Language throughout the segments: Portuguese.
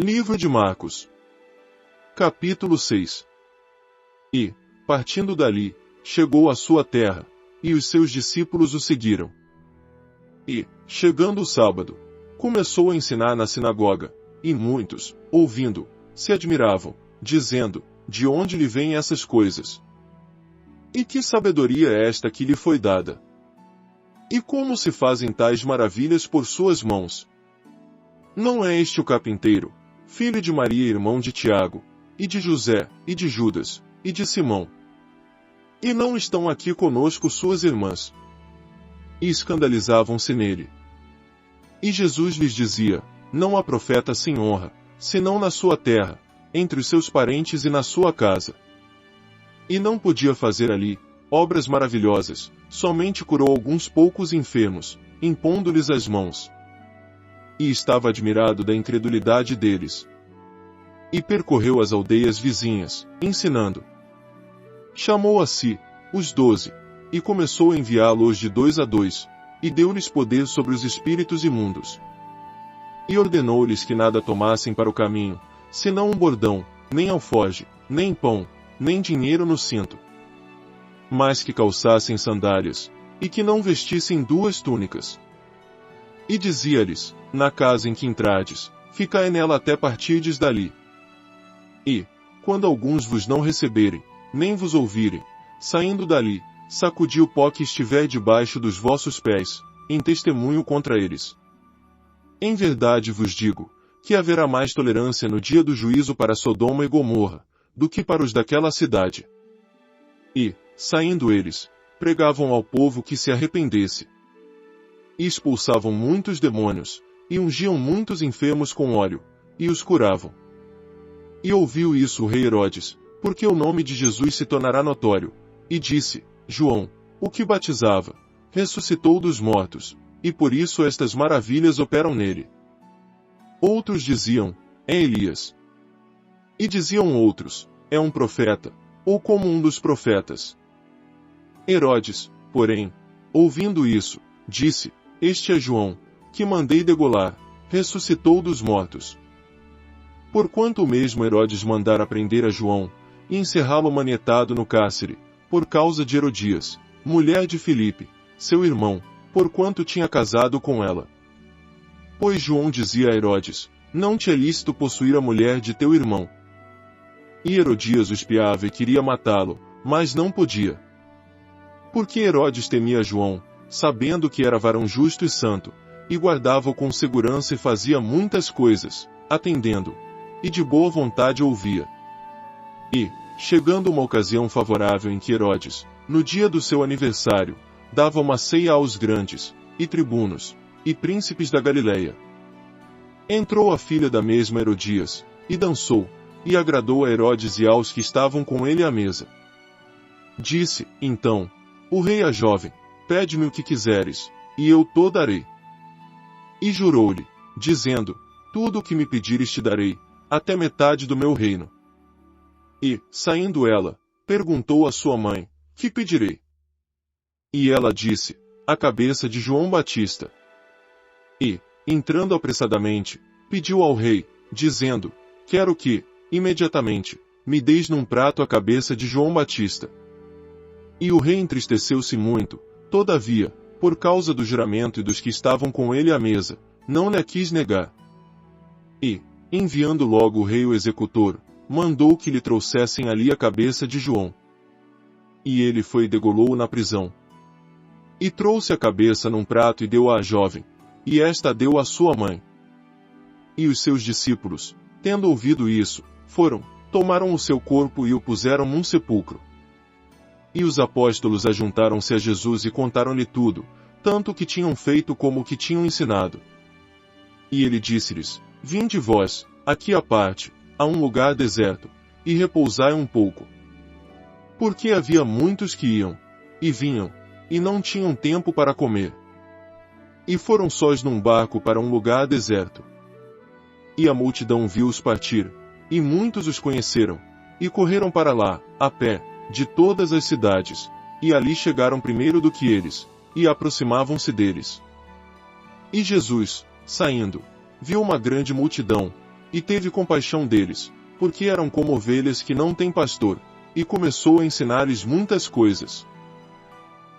Livro de Marcos. Capítulo 6. E, partindo dali, chegou à sua terra, e os seus discípulos o seguiram. E, chegando o sábado, começou a ensinar na sinagoga, e muitos, ouvindo, se admiravam, dizendo, de onde lhe vêm essas coisas? E que sabedoria é esta que lhe foi dada? E como se fazem tais maravilhas por suas mãos? Não é este o carpinteiro, filho de Maria, irmão de Tiago, e de José, e de Judas, e de Simão? E não estão aqui conosco suas irmãs? E escandalizavam-se nele. E Jesus lhes dizia, não há profeta sem honra, senão na sua terra, entre os seus parentes e na sua casa. E não podia fazer ali obras maravilhosas, somente curou alguns poucos enfermos, impondo-lhes as mãos. E estava admirado da incredulidade deles. E percorreu as aldeias vizinhas, ensinando. Chamou a si os 12, e começou a enviá-los de 2 a 2, e deu-lhes poder sobre os espíritos imundos. E ordenou-lhes que nada tomassem para o caminho, senão um bordão, nem alforje, nem pão, nem dinheiro no cinto. Mas que calçassem sandálias, e que não vestissem 2 túnicas. E dizia-lhes, na casa em que entrardes, ficai nela até partirdes dali. E, quando alguns vos não receberem, nem vos ouvirem, saindo dali, sacudi o pó que estiver debaixo dos vossos pés, em testemunho contra eles. Em verdade vos digo, que haverá mais tolerância no dia do juízo para Sodoma e Gomorra, do que para os daquela cidade. E, saindo eles, pregavam ao povo que se arrependesse. E expulsavam muitos demônios, e ungiam muitos enfermos com óleo, e os curavam. E ouviu isso o rei Herodes, porque o nome de Jesus se tornará notório, e disse, João, o que batizava, ressuscitou dos mortos, e por isso estas maravilhas operam nele. Outros diziam, é Elias. E diziam outros, é um profeta, ou como um dos profetas. Herodes, porém, ouvindo isso, disse, este é João, que mandei degolar, ressuscitou dos mortos. Porquanto o mesmo Herodes mandara prender a João, e encerrá-lo manietado no cárcere, por causa de Herodias, mulher de Filipe, seu irmão, porquanto tinha casado com ela. Pois João dizia a Herodes, não te é lícito possuir a mulher de teu irmão. E Herodias o espiava e queria matá-lo, mas não podia. Porque Herodes temia João, sabendo que era varão justo e santo, e guardava-o com segurança e fazia muitas coisas, atendendo, e de boa vontade ouvia. E, chegando uma ocasião favorável em que Herodes, no dia do seu aniversário, dava uma ceia aos grandes, e tribunos, e príncipes da Galileia. Entrou a filha da mesma Herodias, e dançou, e agradou a Herodes e aos que estavam com ele à mesa. Disse, então, o rei à jovem, pede-me o que quiseres, e eu to darei. E jurou-lhe, dizendo, tudo o que me pedires te darei, até metade do meu reino. E, saindo ela, perguntou à sua mãe, que pedirei? E ela disse, a cabeça de João Batista. E, entrando apressadamente, pediu ao rei, dizendo, quero que, imediatamente, me deis num prato a cabeça de João Batista. E o rei entristeceu-se muito, todavia, por causa do juramento e dos que estavam com ele à mesa, não lhe a quis negar. E, enviando logo o rei o executor, mandou que lhe trouxessem ali a cabeça de João. E ele foi e degolou-o na prisão. E trouxe a cabeça num prato e deu-a à jovem, e esta a deu à sua mãe. E os seus discípulos, tendo ouvido isso, foram, tomaram o seu corpo e o puseram num sepulcro. E os apóstolos ajuntaram-se a Jesus e contaram-lhe tudo, tanto o que tinham feito como o que tinham ensinado. E ele disse-lhes, vinde vós, aqui à parte, a um lugar deserto, e repousai um pouco. Porque havia muitos que iam, e vinham, e não tinham tempo para comer. E foram sós num barco para um lugar deserto. E a multidão viu-os partir, e muitos os conheceram, e correram para lá, a pé, de todas as cidades, e ali chegaram primeiro do que eles, e aproximavam-se deles. E Jesus, saindo, viu uma grande multidão, e teve compaixão deles, porque eram como ovelhas que não têm pastor, e começou a ensinar-lhes muitas coisas.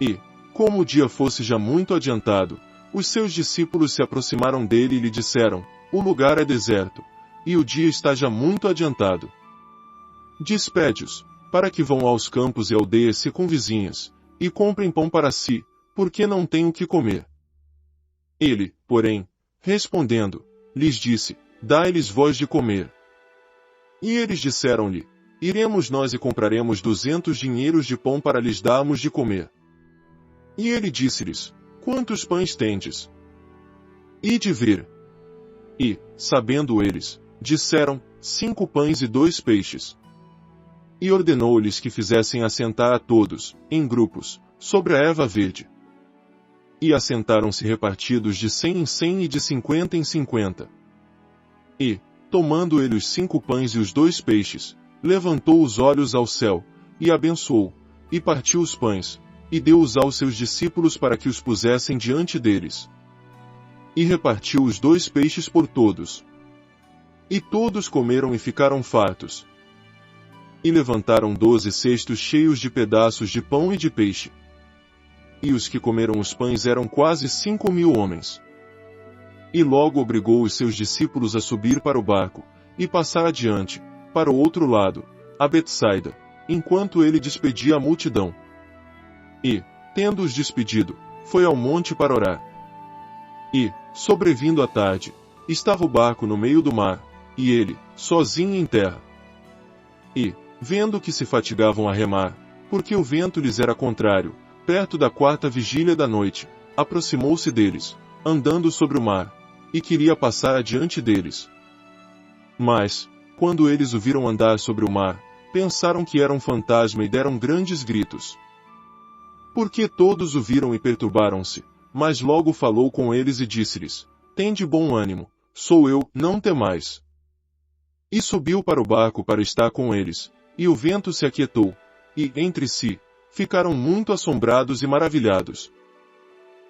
E, como o dia fosse já muito adiantado, os seus discípulos se aproximaram dele e lhe disseram: o lugar é deserto, e o dia está já muito adiantado. Despede-os, para que vão aos campos e aldeias circunvizinhas, e comprem pão para si, porque não têm o que comer. Ele, porém, respondendo, lhes disse: dai-lhes vós de comer. E eles disseram-lhe: iremos nós e compraremos 200 dinheiros de pão para lhes darmos de comer. E ele disse-lhes: quantos pães tendes? Ide ver. E, sabendo eles, disseram: 5 pães e 2 peixes. E ordenou-lhes que fizessem assentar a todos, em grupos, sobre a erva verde. E assentaram-se repartidos de 100 em 100 e de 50 em 50. E, tomando ele os 5 pães e os 2 peixes, levantou os olhos ao céu, e abençoou, e partiu os pães, e deu-os aos seus discípulos para que os pusessem diante deles. E repartiu os 2 peixes por todos. E todos comeram e ficaram fartos. E levantaram 12 cestos cheios de pedaços de pão e de peixe. E os que comeram os pães eram quase 5.000 homens. E logo obrigou os seus discípulos a subir para o barco, e passar adiante, para o outro lado, a Betsaida, enquanto ele despedia a multidão. E, tendo-os despedido, foi ao monte para orar. E, sobrevindo a tarde, estava o barco no meio do mar, e ele, sozinho em terra. E, vendo que se fatigavam a remar, porque o vento lhes era contrário, perto da 4ª vigília da noite, aproximou-se deles, andando sobre o mar, e queria passar adiante deles. Mas, quando eles o viram andar sobre o mar, pensaram que era um fantasma e deram grandes gritos. Porque todos o viram e perturbaram-se, mas logo falou com eles e disse-lhes: tende bom ânimo, sou eu, não temais. E subiu para o barco para estar com eles, e o vento se aquietou, e, entre si, ficaram muito assombrados e maravilhados.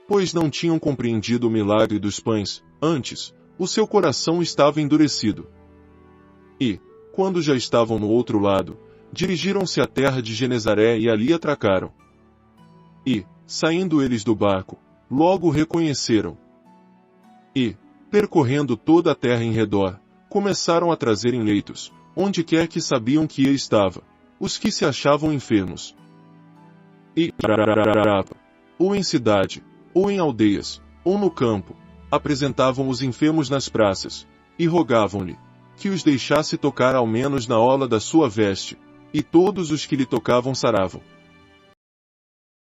Pois não tinham compreendido o milagre dos pães, antes, o seu coração estava endurecido. E, quando já estavam no outro lado, dirigiram-se à terra de Genezaré e ali atracaram. E, saindo eles do barco, logo o reconheceram. E, percorrendo toda a terra em redor, começaram a trazer em leitos, onde quer que sabiam que ele estava, os que se achavam enfermos. E, ou em cidade, ou em aldeias, ou no campo, apresentavam os enfermos nas praças, e rogavam-lhe que os deixasse tocar ao menos na orla da sua veste, e todos os que lhe tocavam saravam.